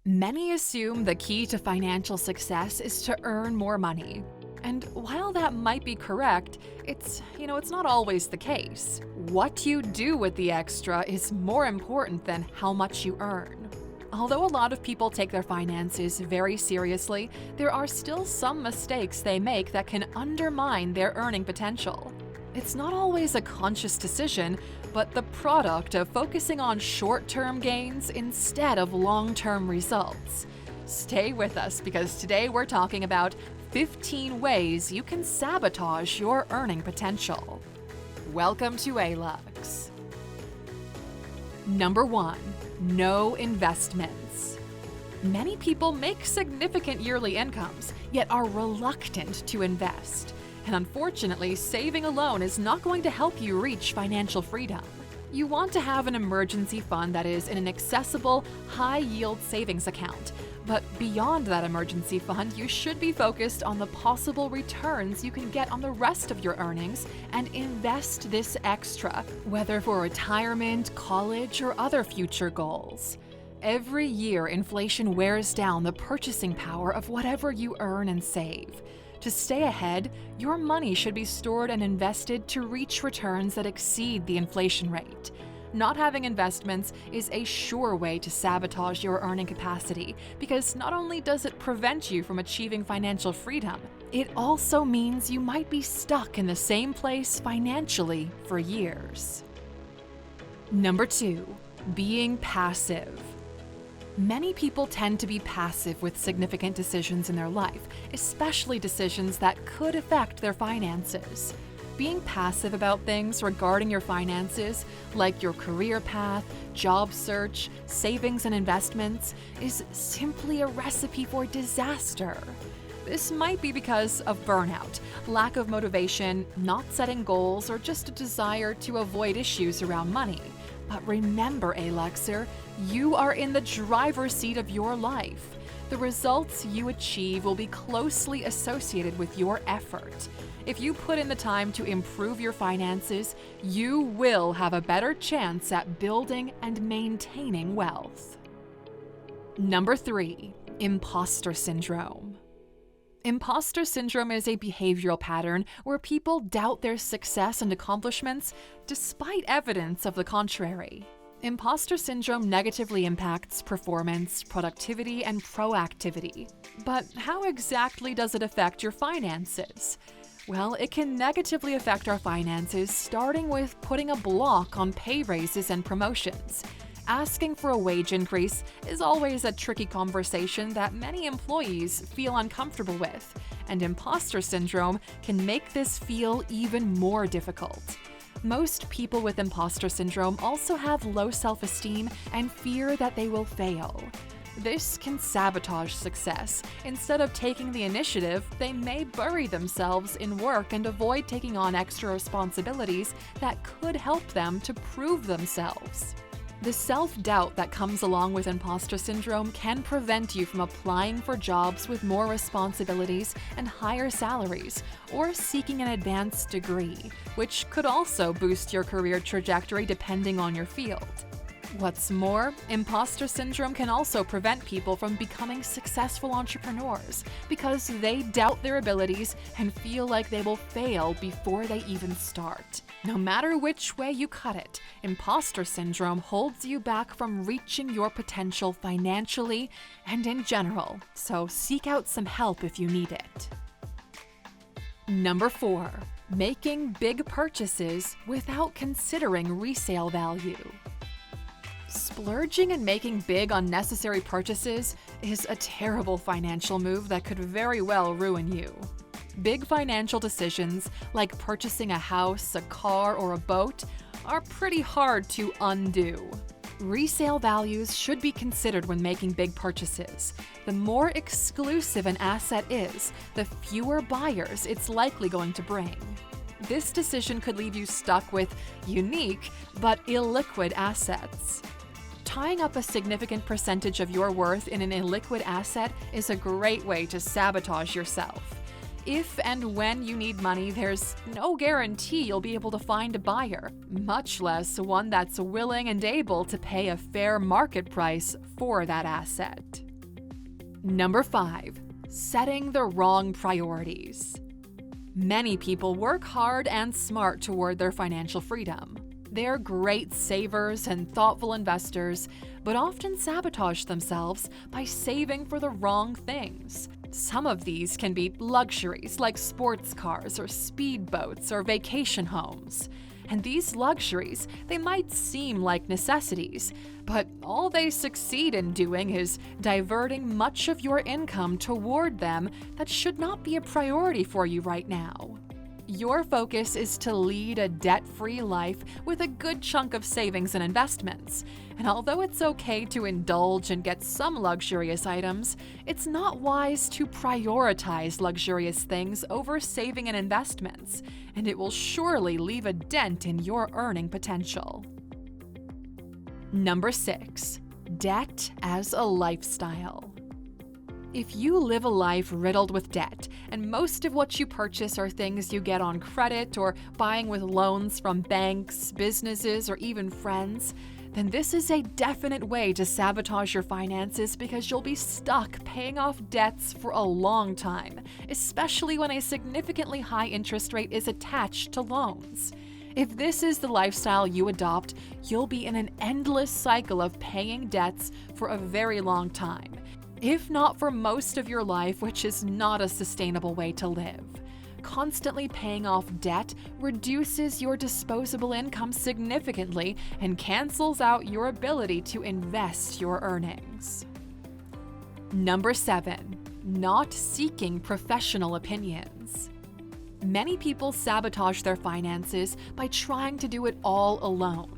Many assume the key to financial success is to earn more money. And while that might be correct, it's not always the case. What you do with the extra is more important than how much you earn. Although a lot of people take their finances very seriously, there are still some mistakes they make that can undermine their earning potential. It's not always a conscious decision, but the product of focusing on short-term gains instead of long-term results. Stay with us because today we're talking about 15 ways you can sabotage your earning potential. Welcome to Alux. Number 1. No investments. Many people make significant yearly incomes, yet are reluctant to invest. And unfortunately, saving alone is not going to help you reach financial freedom. You want to have an emergency fund that is in an accessible, high-yield savings account. But beyond that emergency fund, you should be focused on the possible returns you can get on the rest of your earnings and invest this extra, whether for retirement, college, or other future goals. Every year, inflation wears down the purchasing power of whatever you earn and save. To stay ahead, your money should be stored and invested to reach returns that exceed the inflation rate. Not having investments is a sure way to sabotage your earning capacity because not only does it prevent you from achieving financial freedom, it also means you might be stuck in the same place financially for years. Number 2. Being passive. Many people tend to be passive with significant decisions in their life, especially decisions that could affect their finances. Being passive about things regarding your finances, like your career path, job search, savings and investments, is simply a recipe for disaster. This might be because of burnout, lack of motivation, not setting goals, or just a desire to avoid issues around money. But remember, Aluxer, you are in the driver's seat of your life. The results you achieve will be closely associated with your effort. If you put in the time to improve your finances, you will have a better chance at building and maintaining wealth. Number 3. Impostor syndrome. Impostor syndrome is a behavioral pattern where people doubt their success and accomplishments despite evidence of the contrary. Impostor syndrome negatively impacts performance, productivity, and proactivity. But how exactly does it affect your finances? Well, it can negatively affect our finances, starting with putting a block on pay raises and promotions. Asking for a wage increase is always a tricky conversation that many employees feel uncomfortable with, and imposter syndrome can make this feel even more difficult. Most people with imposter syndrome also have low self-esteem and fear that they will fail. This can sabotage success. Instead of taking the initiative, they may bury themselves in work and avoid taking on extra responsibilities that could help them to prove themselves. The self-doubt that comes along with imposter syndrome can prevent you from applying for jobs with more responsibilities and higher salaries, or seeking an advanced degree, which could also boost your career trajectory depending on your field. What's more, imposter syndrome can also prevent people from becoming successful entrepreneurs because they doubt their abilities and feel like they will fail before they even start. No matter which way you cut it, imposter syndrome holds you back from reaching your potential financially and in general, so seek out some help if you need it. Number 4. Making big purchases without considering resale value. Splurging and making big unnecessary purchases is a terrible financial move that could very well ruin you. Big financial decisions, like purchasing a house, a car, or a boat, are pretty hard to undo. Resale values should be considered when making big purchases. The more exclusive an asset is, the fewer buyers it's likely going to bring. This decision could leave you stuck with unique but illiquid assets. Tying up a significant percentage of your worth in an illiquid asset is a great way to sabotage yourself. If and when you need money, there's no guarantee you'll be able to find a buyer, much less one that's willing and able to pay a fair market price for that asset. Number 5. Setting the wrong priorities. Many people work hard and smart toward their financial freedom. They're great savers and thoughtful investors, but often sabotage themselves by saving for the wrong things. Some of these can be luxuries like sports cars or speedboats or vacation homes. And these luxuries, they might seem like necessities, but all they succeed in doing is diverting much of your income toward them that should not be a priority for you right now. Your focus is to lead a debt-free life with a good chunk of savings and investments. And although it's okay to indulge and get some luxurious items, it's not wise to prioritize luxurious things over saving and investments, and it will surely leave a dent in your earning potential. Number 6. Debt as a lifestyle. If you live a life riddled with debt, and most of what you purchase are things you get on credit or buying with loans from banks, businesses, or even friends, then this is a definite way to sabotage your finances because you'll be stuck paying off debts for a long time, especially when a significantly high interest rate is attached to loans. If this is the lifestyle you adopt, you'll be in an endless cycle of paying debts for a very long time, if not for most of your life, which is not a sustainable way to live. Constantly paying off debt reduces your disposable income significantly and cancels out your ability to invest your earnings. Number 7. Not seeking professional opinions. Many people sabotage their finances by trying to do it all alone.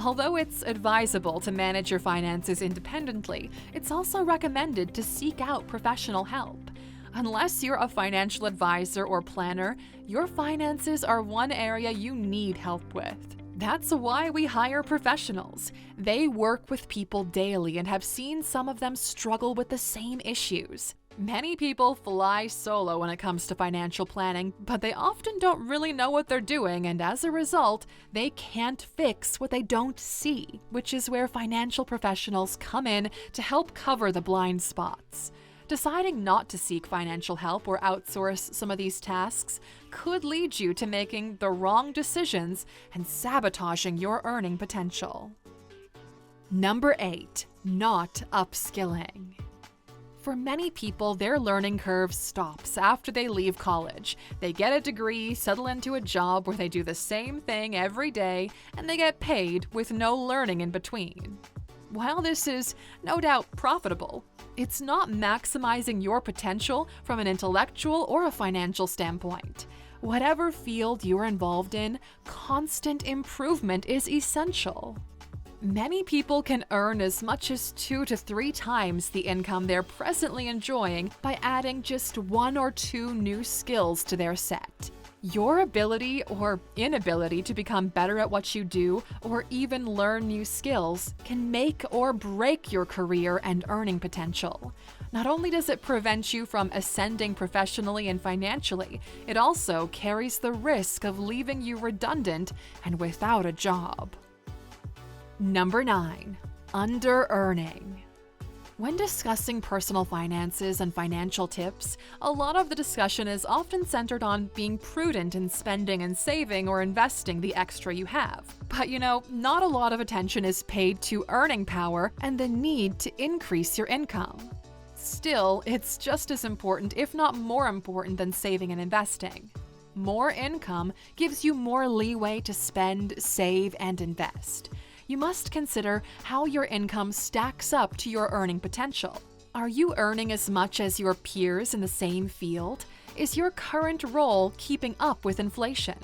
Although it's advisable to manage your finances independently, it's also recommended to seek out professional help. Unless you're a financial advisor or planner, your finances are one area you need help with. That's why we hire professionals. They work with people daily and have seen some of them struggle with the same issues. Many people fly solo when it comes to financial planning, but they often don't really know what they're doing, and as a result, they can't fix what they don't see, which is where financial professionals come in to help cover the blind spots. Deciding not to seek financial help or outsource some of these tasks could lead you to making the wrong decisions and sabotaging your earning potential. Number 8. Not upskilling. For many people, their learning curve stops after they leave college. They get a degree, settle into a job where they do the same thing every day, and they get paid with no learning in between. While this is no doubt profitable, it's not maximizing your potential from an intellectual or a financial standpoint. Whatever field you're involved in, constant improvement is essential. Many people can earn as much as 2 to 3 times the income they're presently enjoying by adding just 1 or 2 new skills to their set. Your ability or inability to become better at what you do or even learn new skills can make or break your career and earning potential. Not only does it prevent you from ascending professionally and financially, it also carries the risk of leaving you redundant and without a job. Number 9. Under-earning. When discussing personal finances and financial tips, a lot of the discussion is often centered on being prudent in spending and saving or investing the extra you have. But not a lot of attention is paid to earning power and the need to increase your income. Still, it's just as important, if not more important, than saving and investing. More income gives you more leeway to spend, save, and invest. You must consider how your income stacks up to your earning potential. Are you earning as much as your peers in the same field? Is your current role keeping up with inflation?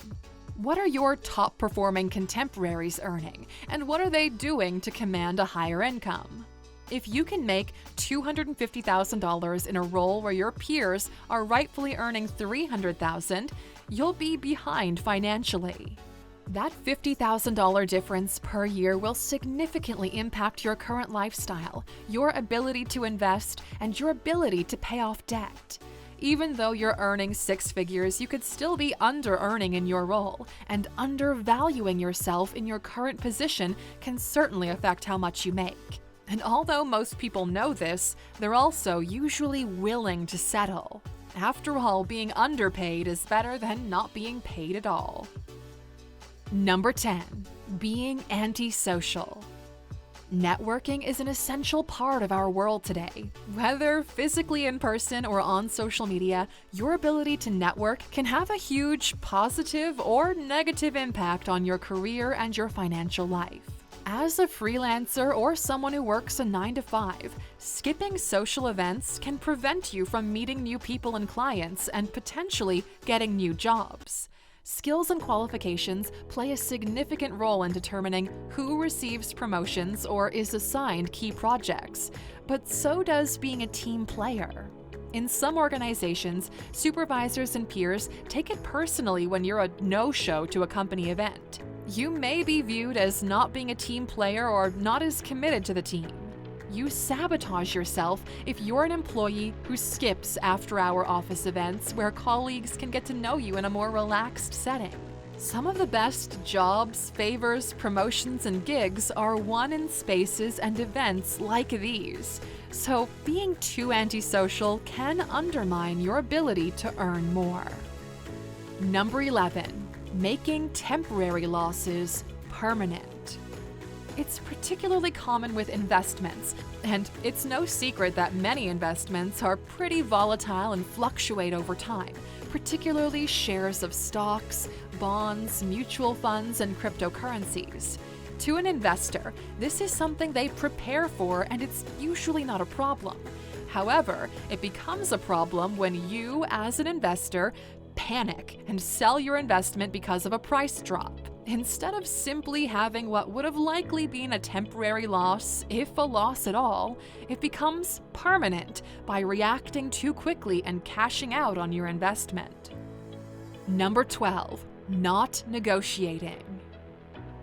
What are your top-performing contemporaries earning, and what are they doing to command a higher income? If you can make $250,000 in a role where your peers are rightfully earning $300,000, you'll be behind financially. That $50,000 difference per year will significantly impact your current lifestyle, your ability to invest, and your ability to pay off debt. Even though you're earning 6 figures, you could still be under-earning in your role, and undervaluing yourself in your current position can certainly affect how much you make. And although most people know this, they're also usually willing to settle. After all, being underpaid is better than not being paid at all. Number 10. Being antisocial. Networking is an essential part of our world today. Whether physically in person or on social media, your ability to network can have a huge positive or negative impact on your career and your financial life. As a freelancer or someone who works a 9-to-5, skipping social events can prevent you from meeting new people and clients and potentially getting new jobs. Skills and qualifications play a significant role in determining who receives promotions or is assigned key projects, but so does being a team player. In some organizations, supervisors and peers take it personally when you're a no-show to a company event. You may be viewed as not being a team player or not as committed to the team. You sabotage yourself if you're an employee who skips after-hour office events where colleagues can get to know you in a more relaxed setting. Some of the best jobs, favors, promotions, and gigs are won in spaces and events like these. So being too antisocial can undermine your ability to earn more. Number 11. Making temporary losses permanent. It's particularly common with investments, and it's no secret that many investments are pretty volatile and fluctuate over time, particularly shares of stocks, bonds, mutual funds, and cryptocurrencies. To an investor, this is something they prepare for, and it's usually not a problem. However, it becomes a problem when you, as an investor, panic and sell your investment because of a price drop. Instead of simply having what would have likely been a temporary loss, if a loss at all, it becomes permanent by reacting too quickly and cashing out on your investment. Number 12. Not negotiating.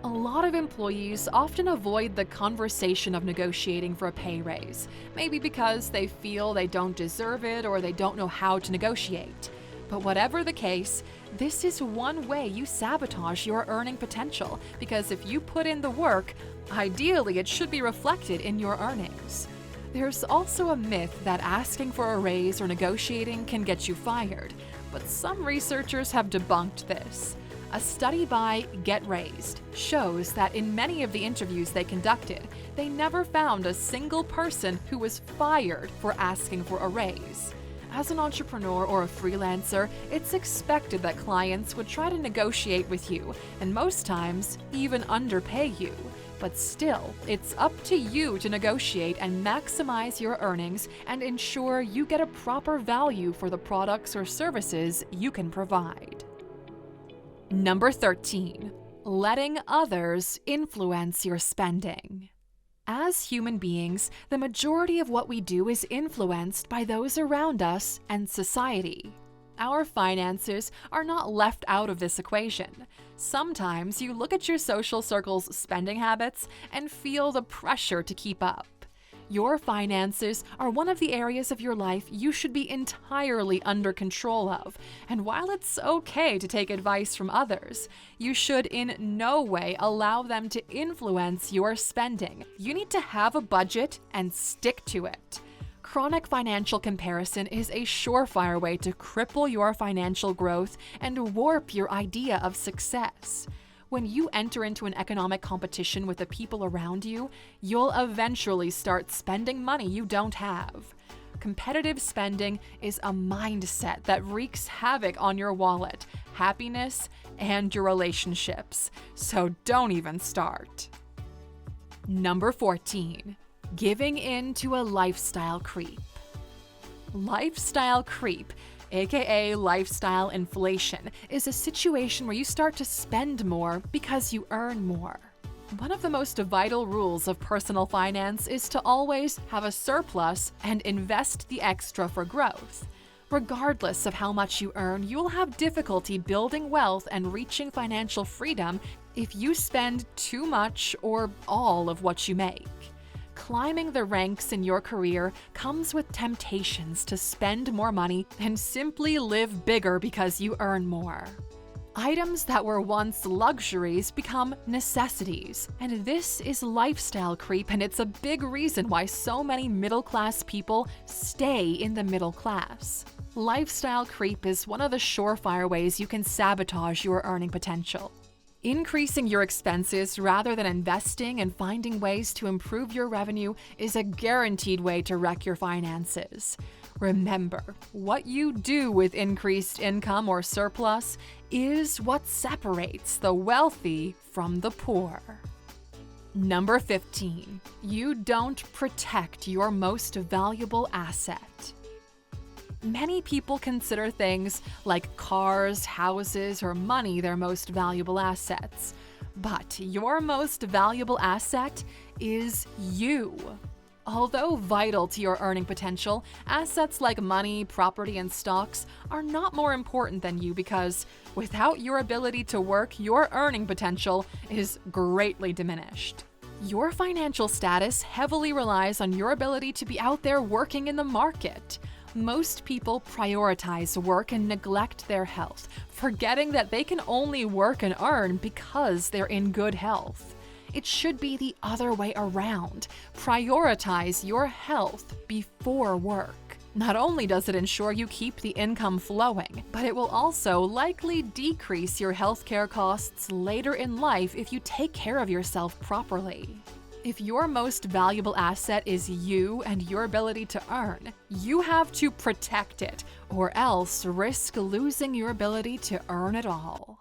A lot of employees often avoid the conversation of negotiating for a pay raise, maybe because they feel they don't deserve it or they don't know how to negotiate. But whatever the case, this is one way you sabotage your earning potential, because if you put in the work, ideally it should be reflected in your earnings. There's also a myth that asking for a raise or negotiating can get you fired, but some researchers have debunked this. A study by Get Raised shows that in many of the interviews they conducted, they never found a single person who was fired for asking for a raise. As an entrepreneur or a freelancer, it's expected that clients would try to negotiate with you, and most times even underpay you. But still, it's up to you to negotiate and maximize your earnings and ensure you get a proper value for the products or services you can provide. Number 13. Letting others influence your spending. As human beings, the majority of what we do is influenced by those around us and society. Our finances are not left out of this equation. Sometimes you look at your social circle's spending habits and feel the pressure to keep up. Your finances are one of the areas of your life you should be entirely under control of, and while it's okay to take advice from others, you should in no way allow them to influence your spending. You need to have a budget and stick to it. Chronic financial comparison is a surefire way to cripple your financial growth and warp your idea of success. When you enter into an economic competition with the people around you, you'll eventually start spending money you don't have. Competitive spending is a mindset that wreaks havoc on your wallet, happiness, and your relationships. So don't even start. Number 14. Giving in to a lifestyle creep. Lifestyle creep, aka lifestyle inflation, is a situation where you start to spend more because you earn more. One of the most vital rules of personal finance is to always have a surplus and invest the extra for growth. Regardless of how much you earn, you will have difficulty building wealth and reaching financial freedom if you spend too much or all of what you make. Climbing the ranks in your career comes with temptations to spend more money and simply live bigger because you earn more. Items that were once luxuries become necessities, and this is lifestyle creep, and it's a big reason why so many middle-class people stay in the middle class. Lifestyle creep is one of the surefire ways you can sabotage your earning potential. Increasing your expenses rather than investing and finding ways to improve your revenue is a guaranteed way to wreck your finances. Remember, what you do with increased income or surplus is what separates the wealthy from the poor. Number 15. You don't protect your most valuable asset. Many people consider things like cars, houses, or money their most valuable assets. But your most valuable asset is you. Although vital to your earning potential, assets like money, property, and stocks are not more important than you because without your ability to work, your earning potential is greatly diminished. Your financial status heavily relies on your ability to be out there working in the market. Most people prioritize work and neglect their health, forgetting that they can only work and earn because they're in good health. It should be the other way around. Prioritize your health before work. Not only does it ensure you keep the income flowing, but it will also likely decrease your healthcare costs later in life if you take care of yourself properly. If your most valuable asset is you and your ability to earn, you have to protect it, or else risk losing your ability to earn it all.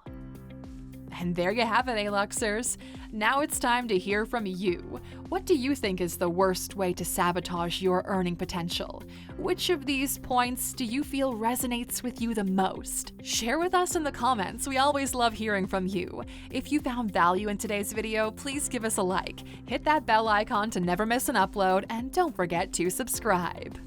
And there you have it, Aluxers. Now it's time to hear from you. What do you think is the worst way to sabotage your earning potential? Which of these points do you feel resonates with you the most? Share with us in the comments. We always love hearing from you. If you found value in today's video, please give us a like, hit that bell icon to never miss an upload, and don't forget to subscribe.